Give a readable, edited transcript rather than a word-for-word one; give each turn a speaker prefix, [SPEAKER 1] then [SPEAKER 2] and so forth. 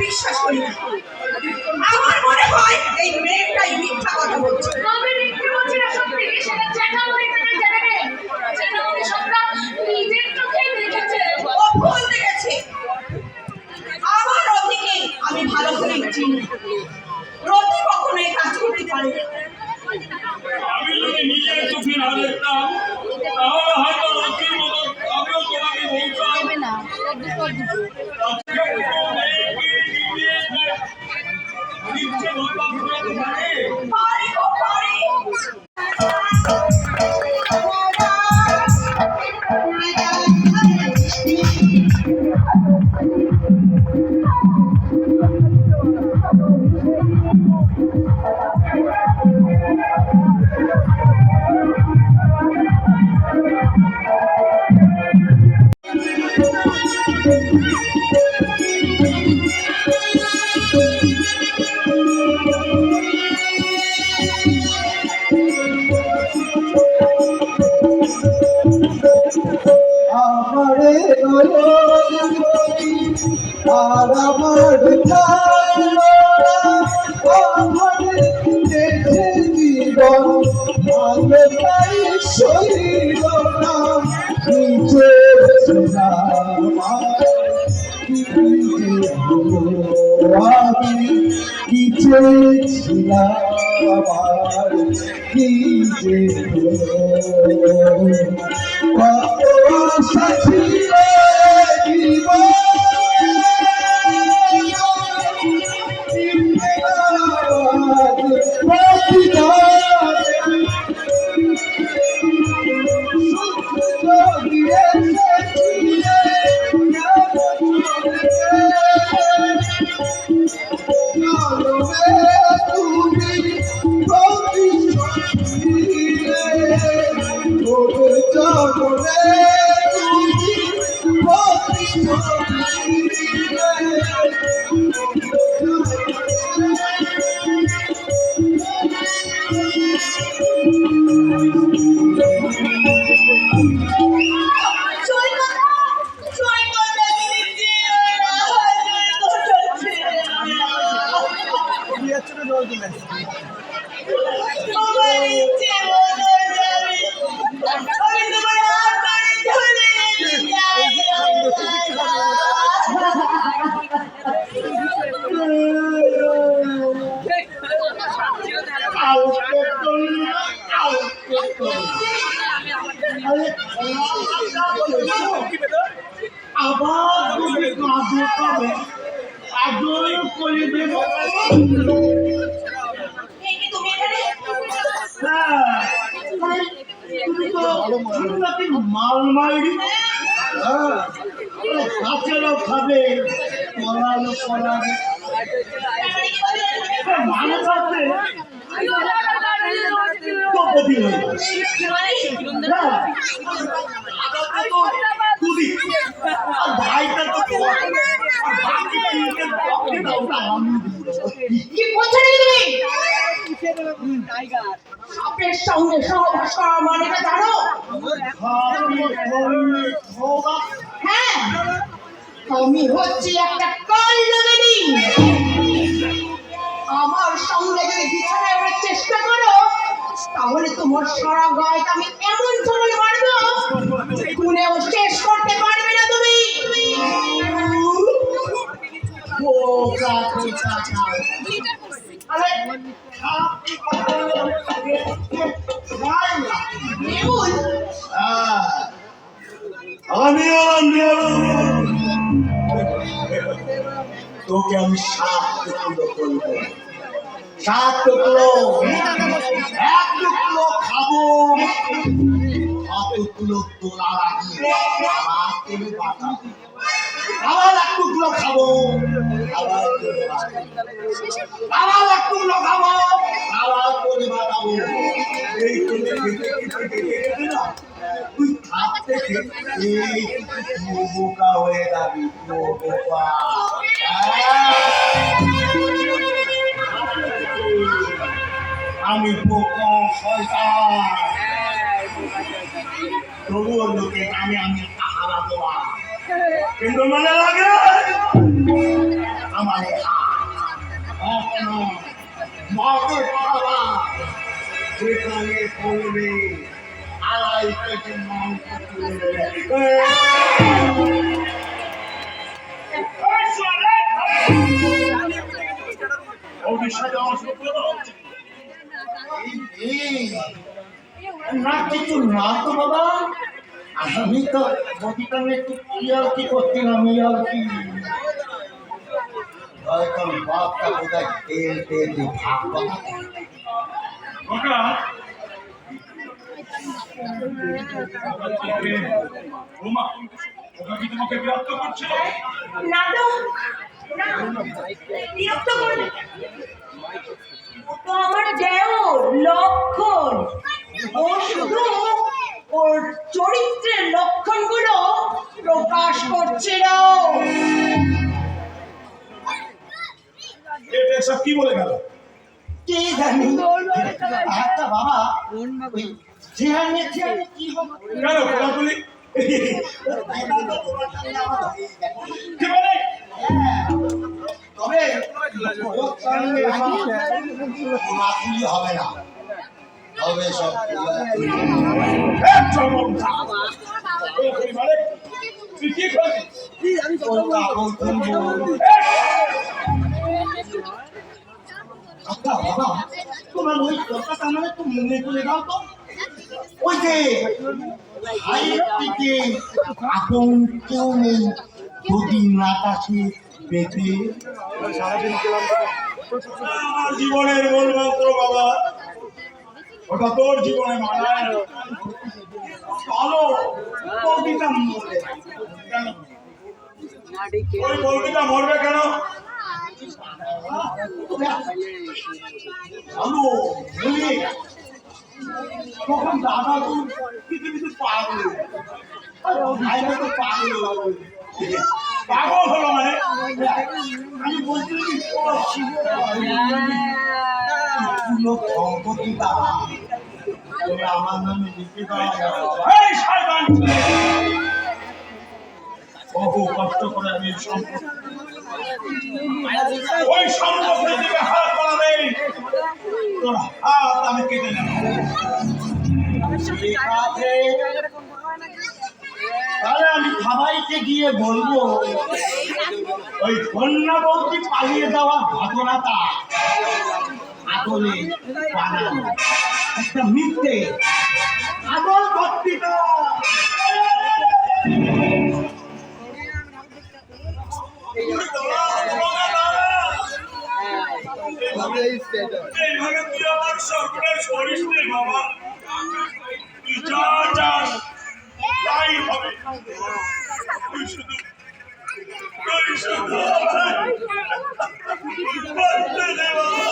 [SPEAKER 1] বিশ্বাস করি না। আমার মনে হয় এই মেয়েটাই মিথ্যা কথা বলছে।
[SPEAKER 2] তবে মিথ্যে বলছে না, সত্যি। সেটা জ্যাঠামণি থেকে জেনে নে। জ্যাঠামণি সবটা নিজের চোখেই দেখেছে।
[SPEAKER 1] ও ভুল দেখেছে। আমার রতিকে আমি ভালো করে চিনি। রতি কখনো এই কাজ করতে পারে না।
[SPEAKER 3] আমি যদি নিজের চোখে না দেখতাম তাহলে হয়তো রতির মতো আমিও তোমাকে বলতাম না।
[SPEAKER 4] আর আমার জীবন তাই শরীর নিচে আমি নিচে ছিলাম আমার নিচে কত আশা ছিল জীবন
[SPEAKER 5] মালমারি কাছেরও খাবে পড়ানো পড়াবে মানুষ আছে ভাইটা তো
[SPEAKER 1] কি বলছো তুমি? সাপের সঙ্গে সহবাস করা মানেটা জানো? হ্যাঁ, আমি হচ্ছি একটা কালনাগিনী। আমার সঙ্গে যদি বিছানায় ওঠার চেষ্টা করো তাহলে তোমার সারা গায়ে আমি এমন ধরে মারবো শুনেও শেষ করতে পারবে না তুমি।
[SPEAKER 5] তোকে আমি 7 টুকরো করবো, 7 টুকরো, 1 টুকরো খাবো, কতগুলো তোলা লাগিয়ে আবার তুমি বাঁচাবো, আবার 1 টুকরো খাবো, আবার 1 টুকরো খাবো, আবার করে বাঁচাবো। এই এই বোকা হয়ে যাবি বোকা। আমি বোকা শয়তান, তবুও লোকে আমি একটা হারা দেওয়া, কিন্তু মনে লাগে আমার মাকে পাওয়া সেখানে পড়বে আড়াই কেজি মাংস তুলে। না কিছু না তো বাবা, আমি তো বটিটা একটু কি করছিলাম কি হয়তো বাপটা বোধহয় তেল তেল দিয়ে ভাগ কথা।
[SPEAKER 3] ওটা রোমা, ওটা কি তোমাকে বিরক্ত করছে?
[SPEAKER 1] না তো, না, বিরক্ত করবে। ও তো আমার দেওর লক্ষণ। ও শুধু ওর চরিত্রের লক্ষণগুলো প্রকাশ করছিল।
[SPEAKER 3] এটা সব কি বলে গেল?
[SPEAKER 5] কে জানি আচ্ছা বাবা, চেহারা কি হবে
[SPEAKER 3] কেন গোলাগুলি কি বলে?
[SPEAKER 5] তবে গোলাগুলি হবে না, হবে সব
[SPEAKER 3] তুই কি করছিস?
[SPEAKER 5] আচ্ছা বাবা, তোমার ওই কথাটা মানে একটু মনে করে দাও তো। ওই যে হাইয়ের থেকে আপন কেউ নেই, যদি নাটাশে বেঁচে
[SPEAKER 3] আমার জীবনের মূল মন্ত্র বাবা, ওটা তোর জীবনে মানায় না।
[SPEAKER 5] চলো কবিতা মরে
[SPEAKER 3] কেন? ওই বৌদিটা মরবে কেন?
[SPEAKER 5] চলো বলি তখন দাদা তো পৃথিবীতে পাগল, ভাই তো পাগল।
[SPEAKER 3] পাগল হলো মানে?
[SPEAKER 5] আমি বলছি সম্পত্তি দাদা তুমি আমার নামে লিখে দাও।
[SPEAKER 3] এই শয়তান ছেলে! বহু কষ্ট করে আমি ওই সম্পত্তি থেকে হাত বাড়াবে, তোর হাত আমি কেটে নেব।
[SPEAKER 5] ঠিক আছে, তাহলে আমি সবাইকে গিয়ে বলবো ওই কন্যা বৌদি পালিয়ে যাওয়া ঘটনাটা আসলে বানানো একটা মিথ্যে আগল ভক্তিটা।
[SPEAKER 3] এইভাবে তুই আমার সর্বনাশ করিস রে বাবা। তুই যা চাস তাই হবে। তুই শুধু বাঁচতে দে বাবা।